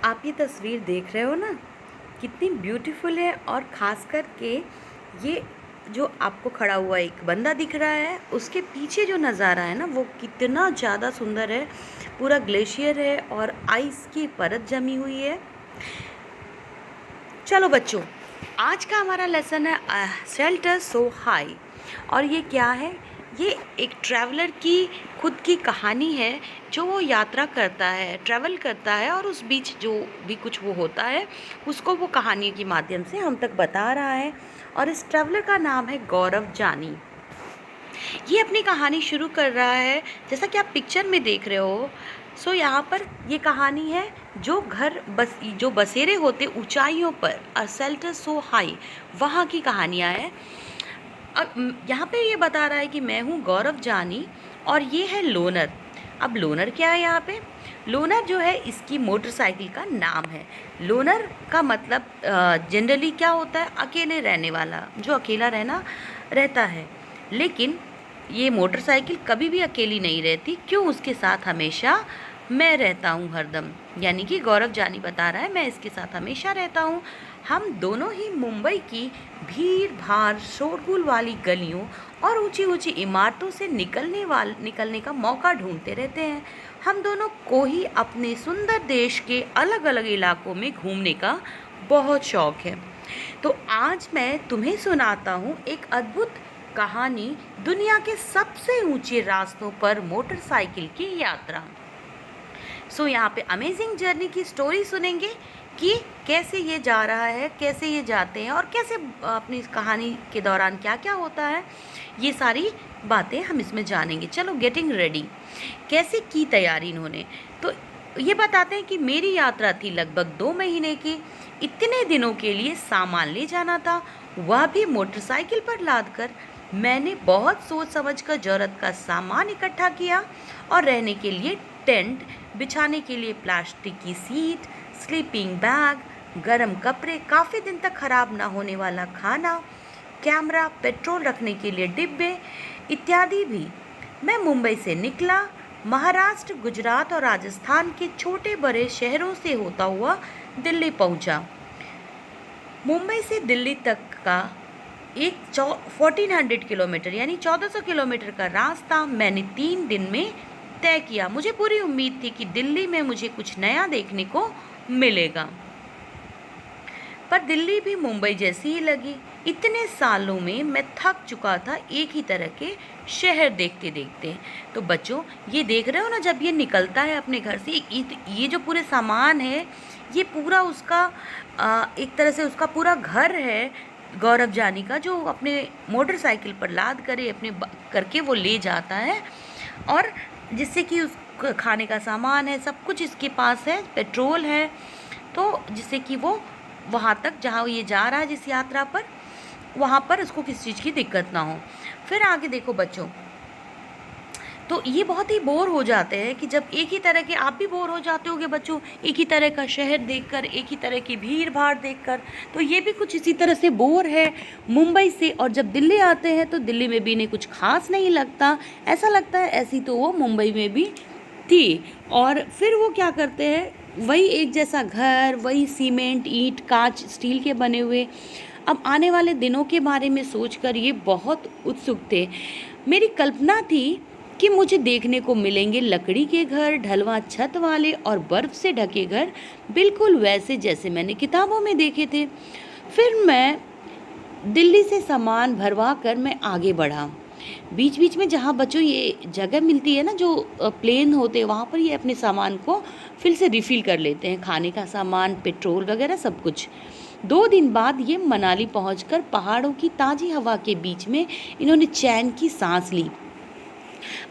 आप ये तस्वीर देख रहे हो ना, कितनी ब्यूटीफुल है। और ख़ास करके ये जो आपको खड़ा हुआ एक बंदा दिख रहा है, उसके पीछे जो नज़ारा है ना, वो कितना ज़्यादा सुंदर है। पूरा ग्लेशियर है और आइस की परत जमी हुई है। चलो बच्चों, आज का हमारा लेसन है शेल्टर सो हाई। और ये क्या है? ये एक ट्रैवलर की खुद की कहानी है, जो वो यात्रा करता है, ट्रैवल करता है, और उस बीच जो भी कुछ वो होता है उसको वो कहानी के माध्यम से हम तक बता रहा है। और इस ट्रैवलर का नाम है गौरव जानी। ये अपनी कहानी शुरू कर रहा है, जैसा कि आप पिक्चर में देख रहे हो। यहाँ पर ये कहानी है जो बसेरे होते ऊंचाइयों पर, अ शेल्टर सो हाई, वहाँ की कहानियाँ हैं। अब यहाँ पे ये बता रहा है कि मैं हूँ गौरव जानी और ये है लोनर। अब लोनर क्या है यहाँ पे? लोनर जो है इसकी मोटरसाइकिल का नाम है। लोनर का मतलब जनरली क्या होता है? अकेले रहने वाला, जो अकेला रहता है। लेकिन ये मोटरसाइकिल कभी भी अकेली नहीं रहती। क्यों? उसके साथ हमेशा मैं रहता हूँ हरदम। यानी कि गौरव जानी बता रहा है, मैं इसके साथ हमेशा रहता हूँ। हम दोनों ही मुंबई की भीड़ भाड़ शोरगुल वाली गलियों और ऊंची ऊंची इमारतों से निकलने का मौका ढूंढते रहते हैं। हम दोनों को ही अपने सुंदर देश के अलग अलग इलाकों में घूमने का बहुत शौक है। तो आज मैं तुम्हें सुनाता हूँ एक अद्भुत कहानी, दुनिया के सबसे ऊंचे रास्तों पर मोटरसाइकिल की यात्रा। यहाँ पे अमेजिंग जर्नी की स्टोरी सुनेंगे कि कैसे ये जा रहा है, कैसे ये जाते हैं, और कैसे अपनी इस कहानी के दौरान क्या क्या होता है। ये सारी बातें हम इसमें जानेंगे। चलो, गेटिंग रेडी। कैसे की तैयारी इन्होंने, तो ये बताते हैं कि मेरी यात्रा थी लगभग 2 महीने की। इतने दिनों के लिए सामान ले जाना था, वह भी मोटरसाइकिल पर लाद कर। मैंने बहुत सोच समझ कर ज़रूरत का सामान इकट्ठा किया, और रहने के लिए टेंट, बिछाने के लिए प्लास्टिक की सीट, स्लीपिंग बैग, गर्म कपड़े, काफ़ी दिन तक खराब ना होने वाला खाना, कैमरा, पेट्रोल रखने के लिए डिब्बे इत्यादि भी। मैं मुंबई से निकला। महाराष्ट्र, गुजरात और राजस्थान के छोटे बड़े शहरों से होता हुआ दिल्ली पहुंचा। मुंबई से दिल्ली तक का एक 1400 किलोमीटर यानी 1400 किलोमीटर का रास्ता मैंने 3 दिन में तय किया। मुझे पूरी उम्मीद थी कि दिल्ली में मुझे कुछ नया देखने को मिलेगा, पर दिल्ली भी मुंबई जैसी ही लगी। इतने सालों में मैं थक चुका था एक ही तरह के शहर देखते देखते। तो बच्चों, ये देख रहे हो ना, जब ये निकलता है अपने घर से, ये जो पूरे सामान है, ये पूरा उसका एक तरह से उसका पूरा घर है गौरव जानी का, जो अपने मोटरसाइकिल पर लाद करके वो ले जाता है। और जिससे कि उस खाने का सामान है, सब कुछ इसके पास है, पेट्रोल है, तो जिससे कि वो वहाँ तक जहाँ ये जा रहा है, जिस यात्रा पर, वहाँ पर उसको किसी चीज़ की दिक्कत ना हो। फिर आगे देखो बच्चों, तो ये बहुत ही बोर हो जाते हैं कि जब एक ही तरह के, आप भी बोर हो जाते होगे बच्चों, एक ही तरह का शहर देखकर, एक ही तरह की भीड़ भाड़ देखकर। तो ये भी कुछ इसी तरह से बोर है मुंबई से। और जब दिल्ली आते हैं तो दिल्ली में भी इन्हें कुछ खास नहीं लगता, ऐसा लगता है ऐसी तो वो मुंबई में भी थी। और फिर वो क्या करते हैं, वही एक जैसा घर, वही सीमेंट, ईंट, कांच, स्टील के बने हुए। अब आने वाले दिनों के बारे में सोचकर ये बहुत उत्सुक थे। मेरी कल्पना थी कि मुझे देखने को मिलेंगे लकड़ी के घर, ढलवा छत वाले और बर्फ़ से ढके घर, बिल्कुल वैसे जैसे मैंने किताबों में देखे थे। फिर मैं दिल्ली से सामान भरवा कर मैं आगे बढ़ा। बीच बीच में जहाँ बच्चों ये जगह मिलती है ना, जो प्लेन होते हैं, वहाँ पर ये अपने सामान को फिर से रिफ़िल कर लेते हैं, खाने का सामान, पेट्रोल वगैरह सब कुछ। 2 दिन बाद ये मनाली पहुंचकर पहाड़ों की ताज़ी हवा के बीच में इन्होंने चैन की सांस ली।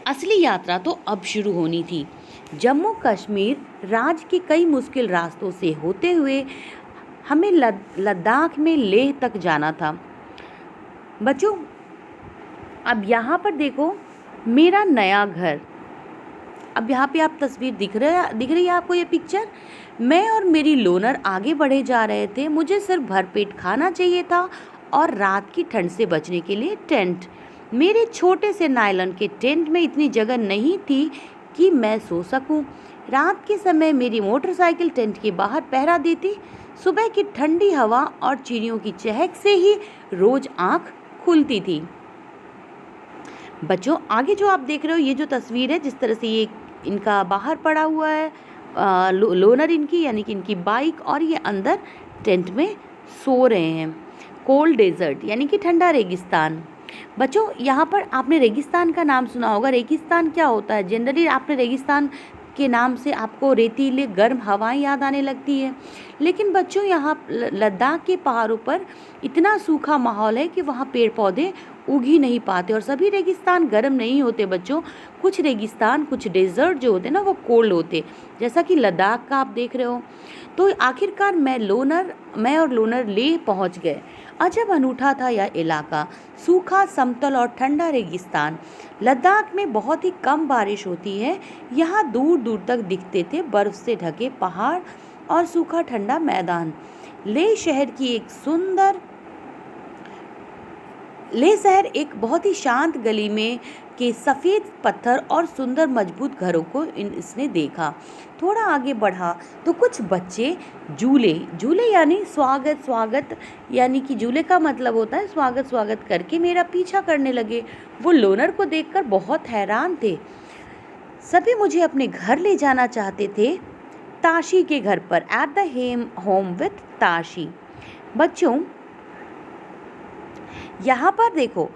असली यात्रा तो अब शुरू होनी थी। जम्मू कश्मीर राज्य के कई मुश्किल रास्तों से होते हुए हमें लद्दाख में लेह तक जाना था। बच्चों, अब यहाँ पर देखो मेरा नया घर। अब यहाँ पे आप तस्वीर दिख रही है आपको, ये पिक्चर। मैं और मेरी लोनर आगे बढ़े जा रहे थे। मुझे सिर्फ भरपेट खाना चाहिए था और रात की ठंड से बचने के लिए टेंट। मेरे छोटे से नायलॉन के टेंट में इतनी जगह नहीं थी कि मैं सो सकूं। रात के समय मेरी मोटरसाइकिल टेंट के बाहर पहरा देती। सुबह की ठंडी हवा और चिड़ियों की चहक से ही रोज आंख खुलती थी। बच्चों, आगे जो आप देख रहे हो ये जो तस्वीर है, जिस तरह से ये इनका बाहर पड़ा हुआ है, लोनर इनकी यानी कि इनकी बाइक, और ये अंदर टेंट में सो रहे हैं। कोल्ड डेजर्ट यानी कि ठंडा रेगिस्तान। बच्चों, यहाँ पर आपने रेगिस्तान का नाम सुना होगा। रेगिस्तान क्या होता है? जनरली आपने रेगिस्तान के नाम से आपको रेतीले गर्म हवाएं याद आने लगती है, लेकिन बच्चों यहाँ लद्दाख के पहाड़ों पर इतना सूखा माहौल है कि वहाँ पेड़ पौधे उग ही नहीं पाते, और सभी रेगिस्तान गर्म नहीं होते बच्चों। कुछ रेगिस्तान, कुछ डेजर्ट जो होते हैं ना, वो कोल्ड होते, जैसा कि लद्दाख का आप देख रहे हो। तो आखिरकार मैं और लोनर लेह पहुँच गए। अजब अनूठा था यह इलाका, सूखा, समतल और ठंडा रेगिस्तान। लद्दाख में बहुत ही कम बारिश होती है। यहाँ दूर दूर तक दिखते थे बर्फ से ढके पहाड़ और सूखा ठंडा मैदान। लेह शहर एक बहुत ही शांत गली में के सफ़ेद पत्थर और सुंदर मजबूत घरों को इसने देखा। थोड़ा आगे बढ़ा तो कुछ बच्चे झूले यानी स्वागत यानी कि झूले का मतलब होता है स्वागत करके मेरा पीछा करने लगे। वो लोनर को देखकर बहुत हैरान थे। सभी मुझे अपने घर ले जाना चाहते थे, ताशी के घर पर, at the home with Tashi. बच्चों, यहाँ पर देखो,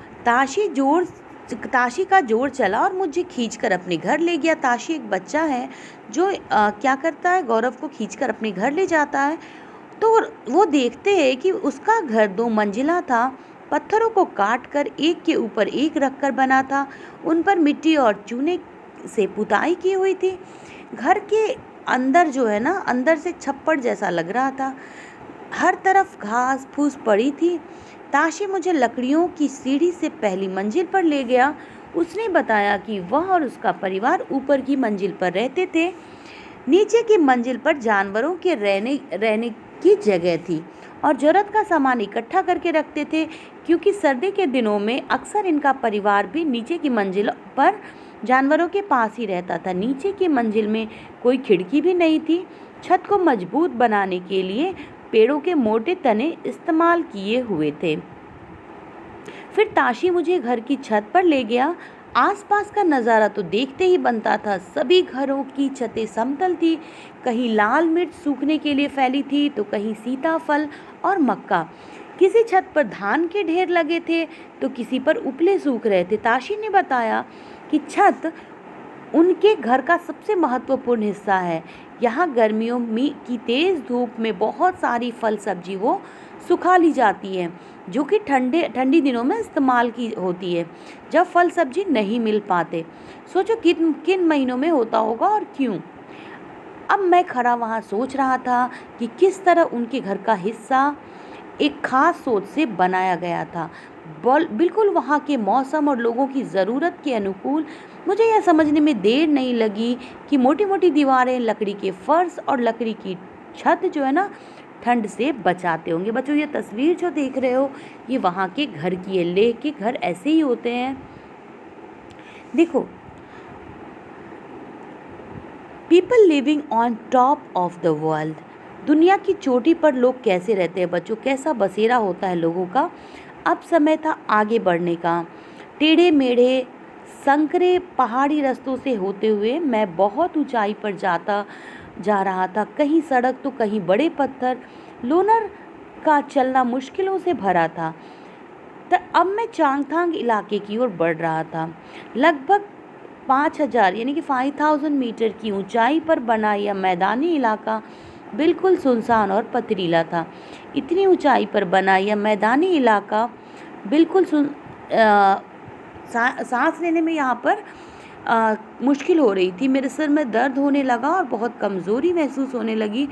ताशी का जोर चला और मुझे खींचकर अपने घर ले गया। ताशी एक बच्चा है जो क्या करता है, गौरव को खींचकर अपने घर ले जाता है। तो वो देखते हैं कि उसका घर 2 मंजिला था, पत्थरों को काटकर एक के ऊपर एक रखकर बना था। उन पर मिट्टी और चूने से पुताई की हुई थी। घर के अंदर जो है ना, अंदर से छप्पड़ जैसा लग रहा था। हर तरफ घास फूस पड़ी थी। ताशी मुझे लकड़ियों की सीढ़ी से पहली मंजिल पर ले गया। उसने बताया कि वह और उसका परिवार ऊपर की मंजिल पर रहते थे। नीचे की मंजिल पर जानवरों के रहने की जगह थी और ज़रूरत का सामान इकट्ठा करके रखते थे, क्योंकि सर्दी के दिनों में अक्सर इनका परिवार भी नीचे की मंजिल पर जानवरों के पास ही रहता था। नीचे की मंजिल में कोई खिड़की भी नहीं थी। छत को मजबूत बनाने के लिए पेड़ों के मोटे तने इस्तेमाल किए हुए थे। फिर ताशी मुझे घर की छत पर ले गया। आसपास का नज़ारा तो देखते ही बनता था। सभी घरों की छतें समतल थी। कहीं लाल मिर्च सूखने के लिए फैली थी तो कहीं सीताफल और मक्का। किसी छत पर धान के ढेर लगे थे तो किसी पर उपले सूख रहे थे। ताशी ने बताया कि छत उनके घर का सबसे महत्वपूर्ण हिस्सा है। यहाँ गर्मियों में की तेज़ धूप में बहुत सारी फल सब्जी वो सुखा ली जाती है, जो कि ठंडी दिनों में इस्तेमाल की होती है, जब फल सब्जी नहीं मिल पाते। सोचो किन महीनों में होता होगा और क्यों। अब मैं खड़ा वहाँ सोच रहा था कि किस तरह उनके घर का हिस्सा एक खास सोच से बनाया गया था, बिल्कुल वहाँ के मौसम और लोगों की ज़रूरत के अनुकूल। मुझे यह समझने में देर नहीं लगी कि मोटी मोटी दीवारें, लकड़ी के फर्श और लकड़ी की छत जो है ना, ठंड से बचाते होंगे। बच्चों, ये तस्वीर जो देख रहे हो ये वहाँ के घर की है। लेह के घर ऐसे ही होते हैं। देखो, people living on top of the world. दुनिया की चोटी पर लोग कैसे रहते हैं बच्चों, कैसा बसेरा होता है लोगों का। अब समय था आगे बढ़ने का। टेढ़े मेढ़े संकरे पहाड़ी रास्तों से होते हुए मैं बहुत ऊंचाई पर जा रहा था। कहीं सड़क तो कहीं बड़े पत्थर। लोनर का चलना मुश्किलों से भरा था। तो अब मैं चांगथांग इलाके की ओर बढ़ रहा था। लगभग 5000 यानी कि 5000 मीटर की ऊंचाई पर बना यह मैदानी इलाका बिल्कुल सुनसान और पथरीला था। इतनी ऊंचाई पर बना यह मैदानी इलाका बिल्कुल सांस लेने में यहाँ पर मुश्किल हो रही थी। मेरे सिर में दर्द होने लगा और बहुत कमज़ोरी महसूस होने लगी।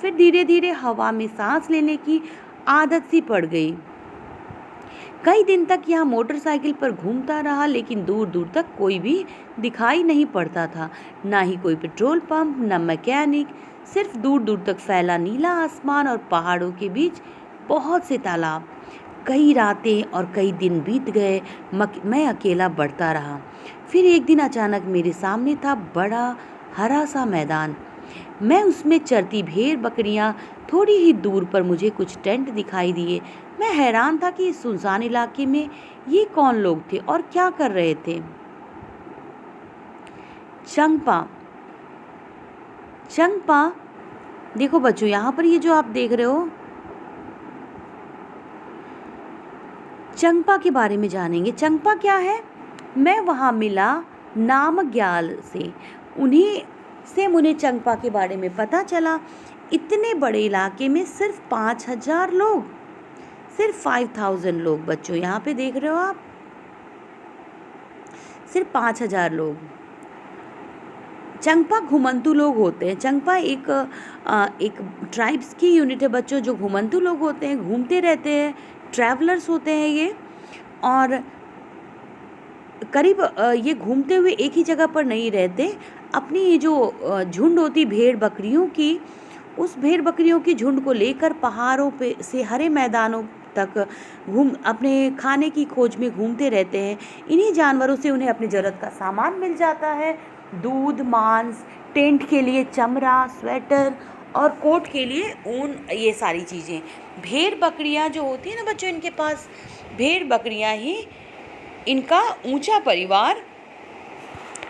फिर धीरे धीरे हवा में सांस लेने की आदत सी पड़ गई। कई दिन तक यहाँ मोटरसाइकिल पर घूमता रहा, लेकिन दूर दूर तक कोई भी दिखाई नहीं पड़ता था। ना ही कोई पेट्रोल पंप, न मैकेनिक। सिर्फ दूर दूर तक फैला नीला आसमान और पहाड़ों के बीच बहुत से तालाब। कई रातें और कई दिन बीत गए। मैं अकेला बढ़ता रहा। फिर एक दिन अचानक मेरे सामने था बड़ा हरा सा मैदान। मैं उसमें चरती भेड़ बकरियां, थोड़ी ही दूर पर मुझे कुछ टेंट दिखाई दिए। मैं हैरान था कि इस सुनसान इलाके में ये कौन लोग थे और क्या कर रहे थे। चंपा। चंपा, देखो बच्चों, यहाँ पर ये जो आप देख रहे हो, चंपा के बारे में जानेंगे। चंपा क्या है? मैं वहाँ मिला नामग्याल से, उन्हीं से मुझे चंपा के बारे में पता चला। इतने बड़े इलाके में सिर्फ 5,000 लोग, सिर्फ 5,000 लोग बच्चों, यहाँ पे देख रहे हो आप, सिर्फ 5,000 लोग। चंपा घुमंतू लोग होते हैं। चंपा एक ट्राइब्स की यूनिट है बच्चों, जो घुमंतू लोग होते हैं, घूमते रहते हैं, ट्रैवलर्स होते हैं ये। और करीब ये घूमते हुए एक ही जगह पर नहीं रहते। अपनी ये जो झुंड होती भेड़ बकरियों की, उस भेड़ बकरियों की झुंड को लेकर पहाड़ों पे से हरे मैदानों तक अपने खाने की खोज में घूमते रहते हैं। इन्हीं जानवरों से उन्हें अपनी ज़रूरत का सामान मिल जाता है, दूध, मांस, टेंट के लिए चमड़ा, स्वेटर और कोट के लिए ऊन, ये सारी चीज़ें। भेड़ बकरियां जो होती है ना बच्चों, इनके पास भेड़ बकरियां ही इनका ऊंचा परिवार,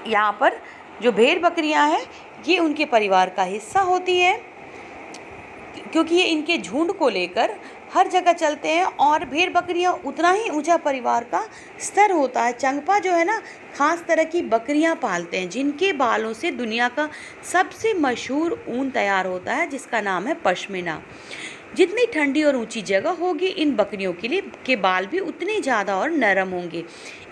यहाँ पर जो भेड़ बकरियां हैं ये उनके परिवार का हिस्सा होती है, क्योंकि ये इनके झुंड को लेकर हर जगह चलते हैं। और भेड़ बकरियां उतना ही ऊंचा परिवार का स्तर होता है। चंपा जो है ना, खास तरह की बकरियां पालते हैं जिनके बालों से दुनिया का सबसे मशहूर ऊन तैयार होता है, जिसका नाम है पश्मीना। जितनी ठंडी और ऊंची जगह होगी, इन बकरियों के बाल भी उतने ज़्यादा और नरम होंगे।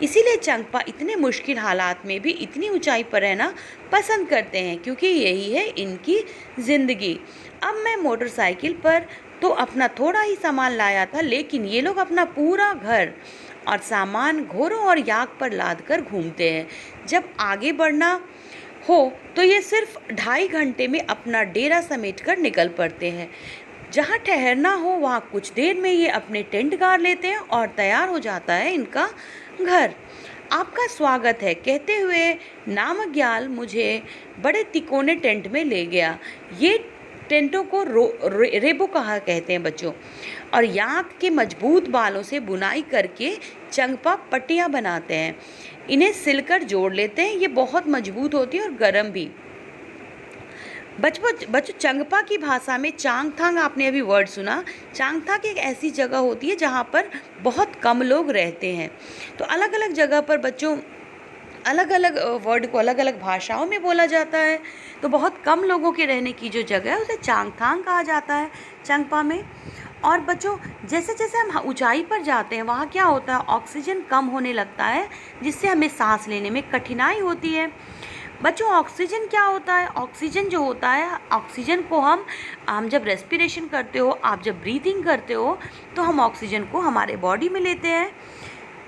इसीलिए चंपा इतने मुश्किल हालात में भी इतनी ऊंचाई पर रहना पसंद करते हैं, क्योंकि यही है इनकी ज़िंदगी। अब मैं मोटरसाइकिल पर तो अपना थोड़ा ही सामान लाया था, लेकिन ये लोग अपना पूरा घर और सामान घोड़ों और याक पर लाद कर घूमते हैं। जब आगे बढ़ना हो तो ये सिर्फ 2.5 घंटे में अपना डेरा समेट कर निकल पड़ते हैं। जहाँ ठहरना हो वहाँ कुछ देर में ये अपने टेंट गाड़ लेते हैं और तैयार हो जाता है इनका घर। आपका स्वागत है, कहते हुए नामग्याल मुझे बड़े तिकोने टेंट में ले गया। ये टेंटों को रेबो कहा कहते हैं बच्चों, और याक के मजबूत बालों से बुनाई करके चंपा पट्टियाँ बनाते हैं। इन्हें सिलकर जोड़ लेते हैं। ये बहुत मजबूत होती है और गर्म भी। बच्चों, चंपा की भाषा में चांगथांग, आपने अभी वर्ड सुना। चांगथांग एक ऐसी जगह होती है जहाँ पर बहुत कम लोग रहते हैं। तो अलग अलग जगह पर बच्चों अलग अलग वर्ड को अलग अलग भाषाओं में बोला जाता है। तो बहुत कम लोगों के रहने की जो जगह है उसे चांगथांग कहा जाता है चंपा में। और बच्चों, जैसे जैसे हम ऊंचाई पर जाते हैं वहाँ क्या होता है, ऑक्सीजन कम होने लगता है, जिससे हमें सांस लेने में कठिनाई होती है। बच्चों, ऑक्सीजन क्या होता है? ऑक्सीजन जो होता है, ऑक्सीजन को हम जब रेस्पिरेशन करते हो, आप जब ब्रीथिंग करते हो, तो हम ऑक्सीजन को हमारे बॉडी में लेते हैं।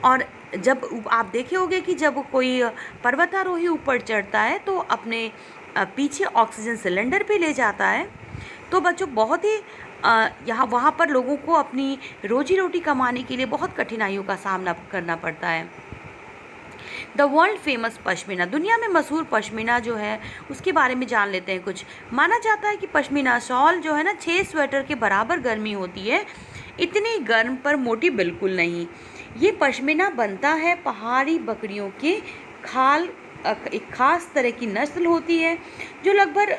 और जब आप देखे होंगे कि जब कोई पर्वतारोही ऊपर चढ़ता है तो अपने पीछे ऑक्सीजन सिलेंडर पे ले जाता है। तो बच्चों, बहुत ही वहाँ पर लोगों को अपनी रोजी रोटी कमाने के लिए बहुत कठिनाइयों का सामना करना पड़ता है। द वर्ल्ड फेमस पश्मीना, दुनिया में मशहूर पश्मीना जो है उसके बारे में जान लेते हैं कुछ। माना जाता है कि पश्मीना शॉल जो है ना 6 स्वेटर के बराबर गर्मी होती है, इतनी गर्म पर मोटी बिल्कुल नहीं। ये पश्मीना बनता है पहाड़ी बकरियों के खाल, एक खास तरह की नस्ल होती है जो लगभग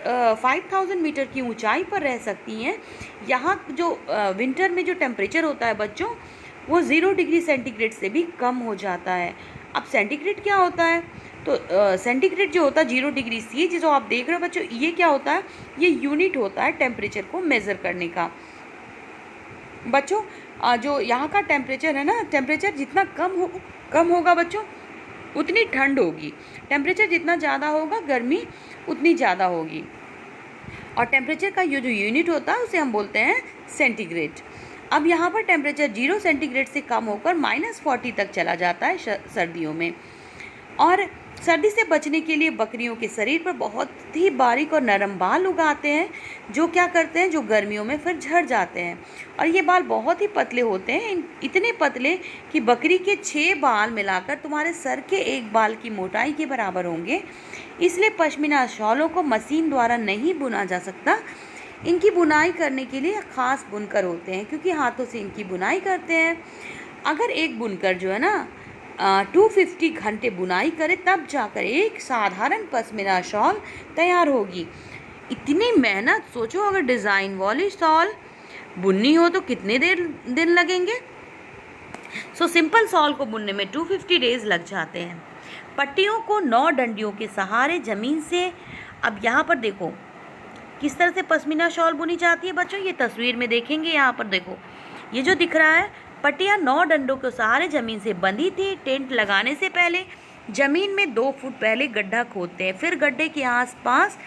5000 मीटर की ऊंचाई पर रह सकती हैं। यहाँ जो विंटर में जो टेम्परेचर होता है बच्चों, वो 0 डिग्री सेंटीग्रेड से भी कम हो जाता है। अब सेंटीग्रेड क्या होता है? तो सेंटीग्रेड जो होता है 0 डिग्री सी, जो आप देख रहे हो बच्चों, ये क्या होता है? ये यूनिट होता है टेम्परेचर को मेज़र करने का। बच्चों, जो यहाँ का टेम्परेचर है ना, टेम्परेचर जितना कम होगा बच्चों उतनी ठंड होगी। टेम्परेचर जितना ज़्यादा होगा गर्मी उतनी ज़्यादा होगी। और टेम्परेचर का ये जो यूनिट होता है उसे हम बोलते हैं सेंटीग्रेड। अब यहाँ पर टेम्परेचर 0 सेंटीग्रेड से कम होकर -40 तक चला जाता है सर्दियों में। और सर्दी से बचने के लिए बकरियों के शरीर पर बहुत ही बारीक और नरम बाल उगाते हैं, जो क्या करते हैं, जो गर्मियों में फिर झड़ जाते हैं। और ये बाल बहुत ही पतले होते हैं, इतने पतले कि बकरी के 6 बाल मिलाकर तुम्हारे सर के एक बाल की मोटाई के बराबर होंगे। इसलिए पश्मीना शॉलों को मशीन द्वारा नहीं बुना जा सकता। इनकी बुनाई करने के लिए ख़ास बुनकर होते हैं, क्योंकि हाथों से इनकी बुनाई करते हैं। अगर एक बुनकर जो है ना 250 घंटे बुनाई करे तब जाकर एक साधारण पश्मीना शॉल तैयार होगी। इतनी मेहनत, सोचो अगर डिज़ाइन वाली शॉल बुननी हो तो कितने दिन लगेंगे। सिंपल शॉल को बुनने में 250 डेज लग जाते हैं। पट्टियों को 9 डंडियों के सहारे ज़मीन से, अब यहाँ पर देखो किस तरह से पश्मीना शॉल बुनी जाती है बच्चों, ये तस्वीर में देखेंगे। यहाँ पर देखो ये जो दिख रहा है, पट्टियाँ 9 डंडों के सहारे ज़मीन से बंधी थी। टेंट लगाने से पहले ज़मीन में 2 फुट पहले गड्ढा खोदते हैं, फिर गड्ढे के आसपास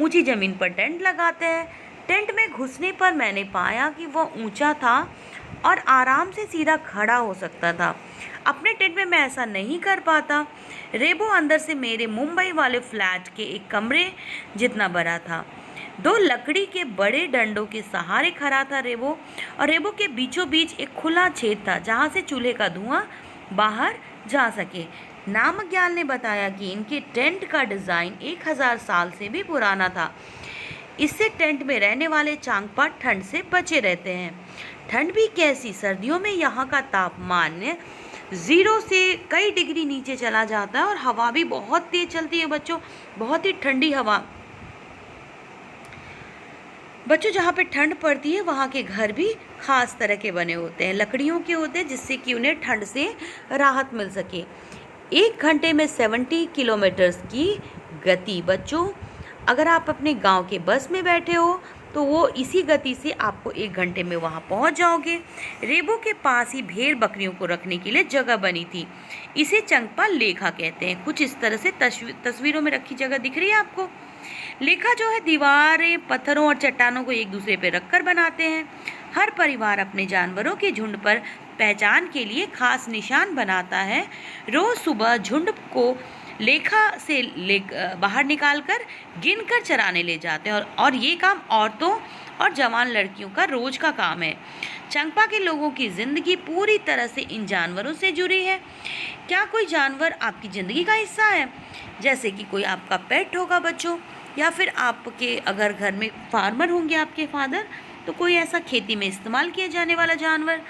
ऊंची ज़मीन पर टेंट लगाते हैं। टेंट में घुसने पर मैंने पाया कि वह ऊंचा था और आराम से सीधा खड़ा हो सकता था। अपने टेंट में मैं ऐसा नहीं कर पाता। रेबो अंदर से मेरे मुंबई वाले फ्लैट के एक कमरे जितना बड़ा था। 2 लकड़ी के बड़े डंडों के सहारे खड़ा था रेबो, और रेबो के बीचों बीच एक खुला छेद था जहाँ से चूल्हे का धुआं बाहर जा सके। नामग्याल ने बताया कि इनके टेंट का डिज़ाइन 1000 साल से भी पुराना था। इससे टेंट में रहने वाले चांगपा ठंड से बचे रहते हैं। ठंड भी कैसी, सर्दियों में यहाँ का तापमान 0 से कई डिग्री नीचे चला जाता है और हवा भी बहुत तेज चलती है बच्चों, बहुत ही ठंडी हवा। बच्चों जहाँ पे ठंड पड़ती है वहाँ के घर भी खास तरह के बने होते हैं, लकड़ियों के होते हैं, जिससे कि उन्हें ठंड से राहत मिल सके। 1 घंटे में 70 किलोमीटर की गति। बच्चों अगर आप अपने गांव के बस में बैठे हो तो वो इसी गति से आपको 1 घंटे में वहाँ पहुँच जाओगे। रेबो के पास ही भेड़ बकरियों को रखने के लिए जगह बनी थी। इसे चंगपा लेखा कहते हैं। कुछ इस तरह से तस्वीरों में रखी जगह दिख रही है आपको। लेखा जो है दीवारें पत्थरों और चट्टानों को एक दूसरे पर रखकर बनाते हैं। हर परिवार अपने जानवरों के झुंड पर पहचान के लिए खास निशान बनाता है। रोज़ सुबह झुंड को लेखा से बाहर निकालकर गिनकर चराने ले जाते हैं, और ये काम औरतों और जवान लड़कियों का रोज का काम है। चंगपा के लोगों की ज़िंदगी पूरी तरह से इन जानवरों से जुड़ी है। क्या कोई जानवर आपकी ज़िंदगी का हिस्सा है? जैसे कि कोई आपका पेट होगा बच्चों, या फिर आपके अगर घर में फार्मर होंगे आपके फादर, तो कोई ऐसा खेती में इस्तेमाल किया जाने वाला जानवर।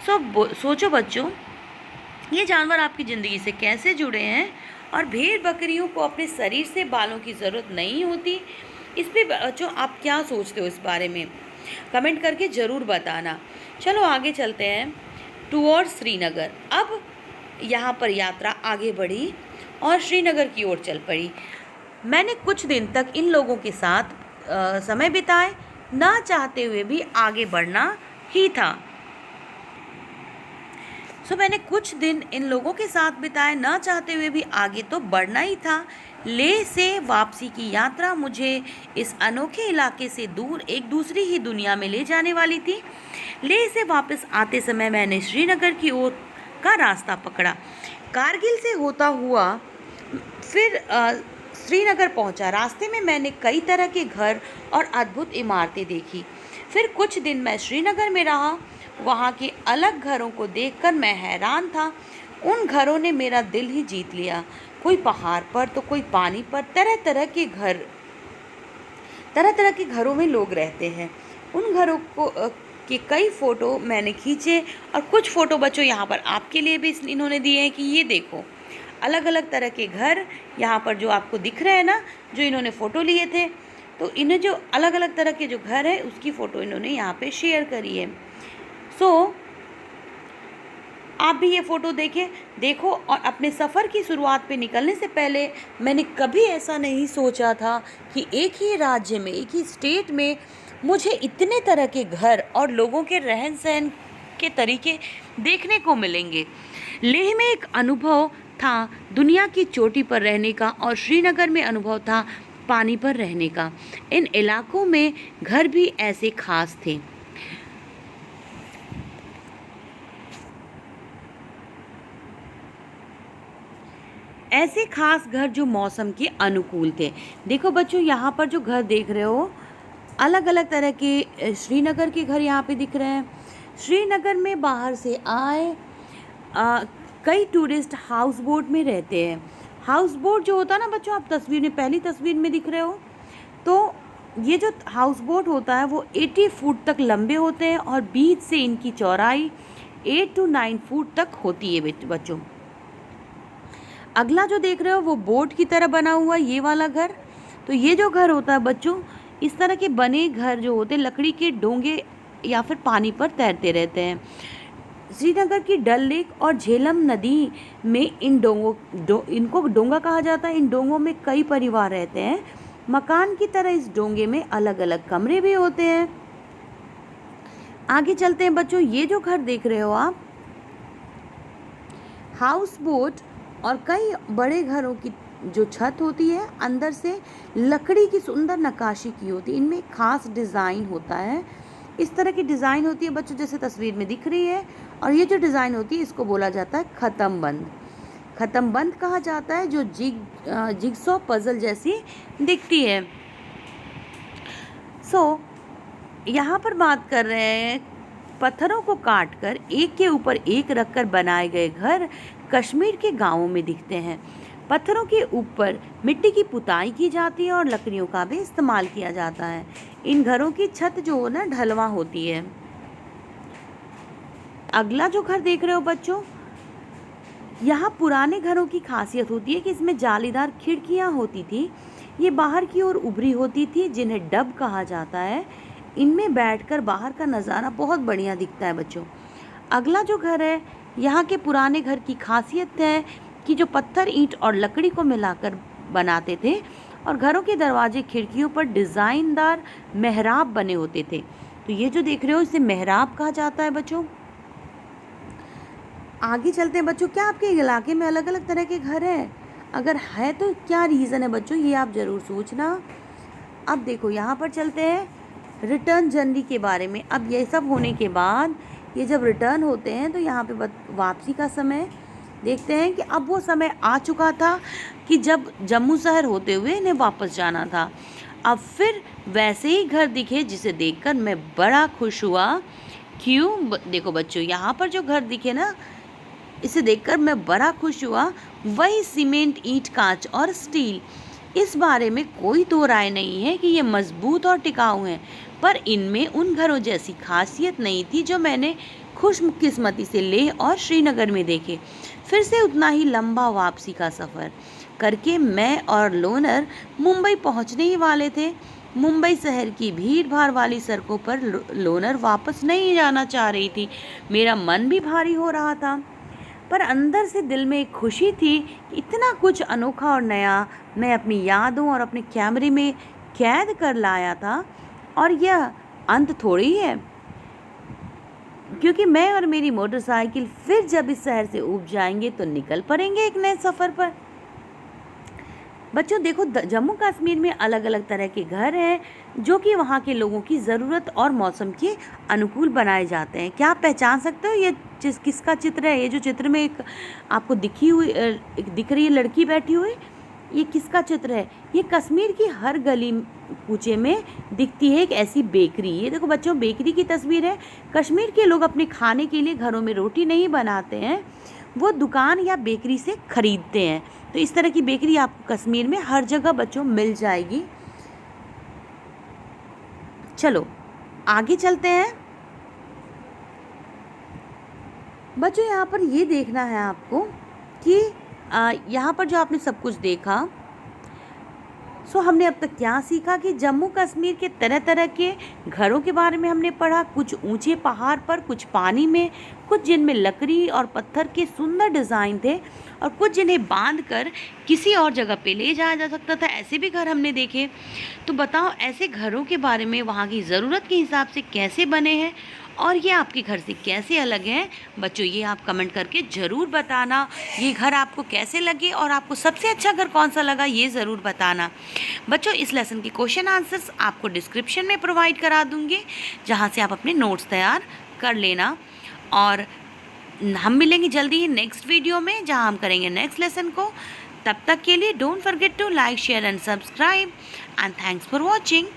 सोचो बच्चों ये जानवर आपकी ज़िंदगी से कैसे जुड़े हैं। और भेड़ बकरियों को अपने शरीर से बालों की ज़रूरत नहीं होती। इस पे बच्चों आप क्या सोचते हो इस बारे में, कमेंट करके ज़रूर बताना। चलो आगे चलते हैं टूवर्ड्स श्रीनगर। अब यहाँ पर यात्रा आगे बढ़ी और श्रीनगर की ओर चल पड़ी। मैंने कुछ दिन तक इन लोगों के साथ समय बिताए, ना चाहते हुए भी आगे बढ़ना ही था। मैंने कुछ दिन इन लोगों के साथ बिताए, ना चाहते हुए भी आगे तो बढ़ना ही था। लेह से वापसी की यात्रा मुझे इस अनोखे इलाके से दूर एक दूसरी ही दुनिया में ले जाने वाली थी। लेह से वापस आते समय मैंने श्रीनगर की ओर का रास्ता पकड़ा। कारगिल से होता हुआ फिर श्रीनगर पहुंचा। रास्ते में मैंने कई तरह के घर और अद्भुत इमारतें देखी। फिर कुछ दिन मैं श्रीनगर में रहा। वहाँ के अलग घरों को देखकर मैं हैरान था। उन घरों ने मेरा दिल ही जीत लिया। कोई पहाड़ पर तो कोई पानी पर, तरह तरह के घरों में लोग रहते हैं। उन घरों को के कई फ़ोटो मैंने खींचे, और कुछ फ़ोटो बच्चों यहाँ पर आपके लिए भी इन्होंने दिए हैं कि ये देखो अलग अलग तरह के घर यहाँ पर जो आपको दिख रहे हैं ना, जो इन्होंने फ़ोटो लिए थे, तो इन्हें जो अलग अलग तरह के जो घर है उसकी फ़ोटो इन्होंने यहाँ पे शेयर करी है। आप भी ये फ़ोटो देखो। और अपने सफ़र की शुरुआत पे निकलने से पहले मैंने कभी ऐसा नहीं सोचा था कि एक ही राज्य में, एक ही स्टेट में मुझे इतने तरह के घर और लोगों के रहन सहन के तरीके देखने को मिलेंगे। लेह में एक अनुभव था दुनिया की चोटी पर रहने का, और श्रीनगर में अनुभव था पानी पर रहने का। इन इलाकों में घर भी ऐसे खास थे। ऐसे खास घर जो मौसम के अनुकूल थे। देखो बच्चों यहाँ पर जो घर देख रहे हो, अलग अलग तरह के श्रीनगर के घर यहाँ पे दिख रहे हैं। श्रीनगर में बाहर से आए कई टूरिस्ट हाउस बोट में रहते हैं। हाउस बोट जो होता है ना बच्चों, आप तस्वीर में, पहली तस्वीर में दिख रहे हो, तो ये जो हाउस बोट होता है वो 80 फुट तक लंबे होते हैं और बीच से इनकी चौड़ाई 8 to 9 फुट तक होती है बच्चों। अगला जो देख रहे हो वो बोट की तरह बना हुआ ये वाला घर। तो ये जो घर होता है बच्चों, इस तरह के बने घर जो होते हैं लकड़ी के डोंगे या फिर पानी पर तैरते रहते हैं। श्रीनगर की डल लेक और झेलम नदी में इनको डोंगा कहा जाता है। इन डोंगों में कई परिवार रहते हैं। मकान की तरह इस डोंगे में अलग अलग कमरे भी होते हैं। आगे चलते हैं बच्चों। ये जो घर देख रहे हो आप, हाउस बोट और कई बड़े घरों की जो छत होती है अंदर से लकड़ी की सुंदर नक्काशी की होती है। इनमें खास डिज़ाइन होता है। इस तरह की डिज़ाइन होती है बच्चों जैसे तस्वीर में दिख रही है। और ये जो डिज़ाइन होती है इसको बोला जाता है ख़त्म बंद। ख़त्म बंद कहा जाता है, जो जिगसॉ पजल जैसी दिखती है। यहाँ पर बात कर रहे हैं, पत्थरों को काटकर एक के ऊपर एक रखकर बनाए गए घर कश्मीर के गांवों में दिखते हैं। पत्थरों के ऊपर मिट्टी की पुताई की जाती है और लकड़ियों का भी इस्तेमाल किया जाता है। इन घरों की छत जो हो ना ढलवा होती है। अगला जो घर देख रहे हो बच्चों, यहाँ पुराने घरों की खासियत होती है कि इसमें जालीदार खिड़कियाँ होती थी। ये बाहर की ओर उभरी होती थी जिन्हें डब कहा जाता है। इनमें बैठकर बाहर का नज़ारा बहुत बढ़िया दिखता है बच्चों। अगला जो घर है, यहाँ के पुराने घर की खासियत है कि जो पत्थर, ईंट और लकड़ी को मिलाकर बनाते थे और घरों के दरवाजे खिड़कियों पर डिज़ाइनदार मेहराब बने होते थे। तो ये जो देख रहे हो इसे मेहराब कहा जाता है बच्चों। आगे चलते हैं बच्चों। क्या आपके इलाके में अलग अलग तरह के घर हैं? अगर है तो क्या रीज़न है बच्चों, ये आप ज़रूर सोचना। अब देखो यहाँ पर चलते हैं रिटर्न जर्नी के बारे में। अब ये सब होने के बाद ये जब रिटर्न होते हैं तो यहाँ पे वापसी का समय देखते हैं कि अब वो समय आ चुका था कि जब जम्मू शहर होते हुए इन्हें वापस जाना था। अब फिर वैसे ही घर दिखे जिसे देखकर मैं बड़ा खुश हुआ। क्यों? देखो बच्चों, यहाँ पर जो घर दिखे ना, इसे देखकर मैं बड़ा खुश हुआ। वही सीमेंट, ईंट, कांच और स्टील। इस बारे में कोई दो राय नहीं है कि ये मजबूत और टिकाऊ हैं, पर इनमें उन घरों जैसी खासियत नहीं थी जो मैंने खुशकिस्मती से लेह और श्रीनगर में देखे। फिर से उतना ही लंबा वापसी का सफ़र करके मैं और लोनर मुंबई पहुंचने ही वाले थे। मुंबई शहर की भीड़ भाड़ वाली सड़कों पर लोनर वापस नहीं जाना चाह रही थी। मेरा मन भी भारी हो रहा था, पर अंदर से दिल में एक खुशी थी कि इतना कुछ अनोखा और नया मैं अपनी यादों और अपने कैमरे में कैद कर लाया था। और यह अंत थोड़ी है, क्योंकि मैं और मेरी मोटरसाइकिल फिर जब इस शहर से ऊब जाएंगे तो निकल पड़ेंगे एक नए सफ़र पर। बच्चों देखो, जम्मू कश्मीर में अलग अलग तरह के घर हैं जो कि वहाँ के लोगों की ज़रूरत और मौसम के अनुकूल बनाए जाते हैं। क्या आप पहचान सकते हो ये किसका चित्र है? ये जो चित्र में एक आपको दिख रही है लड़की बैठी हुई, ये किसका चित्र है? ये कश्मीर की हर गली कूचे में दिखती है एक ऐसी बेकरी। ये देखो बच्चों, बेकरी की तस्वीर है। कश्मीर के लोग अपने खाने के लिए घरों में रोटी नहीं बनाते हैं, वो दुकान या बेकरी से खरीदते हैं। तो इस तरह की बेकरी आपको कश्मीर में हर जगह बच्चों मिल जाएगी। चलो आगे चलते हैं बच्चों। यहाँ पर ये देखना है आपको कि यहाँ पर जो आपने सब कुछ देखा, हमने अब तक क्या सीखा कि जम्मू कश्मीर के तरह तरह के घरों के बारे में हमने पढ़ा। कुछ ऊंचे पहाड़ पर, कुछ पानी में, कुछ जिनमें लकड़ी और पत्थर के सुंदर डिज़ाइन थे और कुछ जिन्हें बांधकर किसी और जगह पे ले जाया जा सकता था। ऐसे भी घर हमने देखे। तो बताओ ऐसे घरों के बारे में वहाँ की ज़रूरत के हिसाब से कैसे बने हैं और ये आपके घर से कैसे अलग हैं बच्चों, ये आप कमेंट करके ज़रूर बताना। ये घर आपको कैसे लगे और आपको सबसे अच्छा घर कौन सा लगा ये ज़रूर बताना बच्चों। इस लेसन के क्वेश्चन आंसर्स आपको डिस्क्रिप्शन में प्रोवाइड करा दूँगी, जहाँ से आप अपने नोट्स तैयार कर लेना। और हम मिलेंगे जल्दी ही नेक्स्ट वीडियो में, जहाँ हम करेंगे नेक्स्ट लेसन को। तब तक के लिए don't forget to like, share and subscribe and thanks for watching.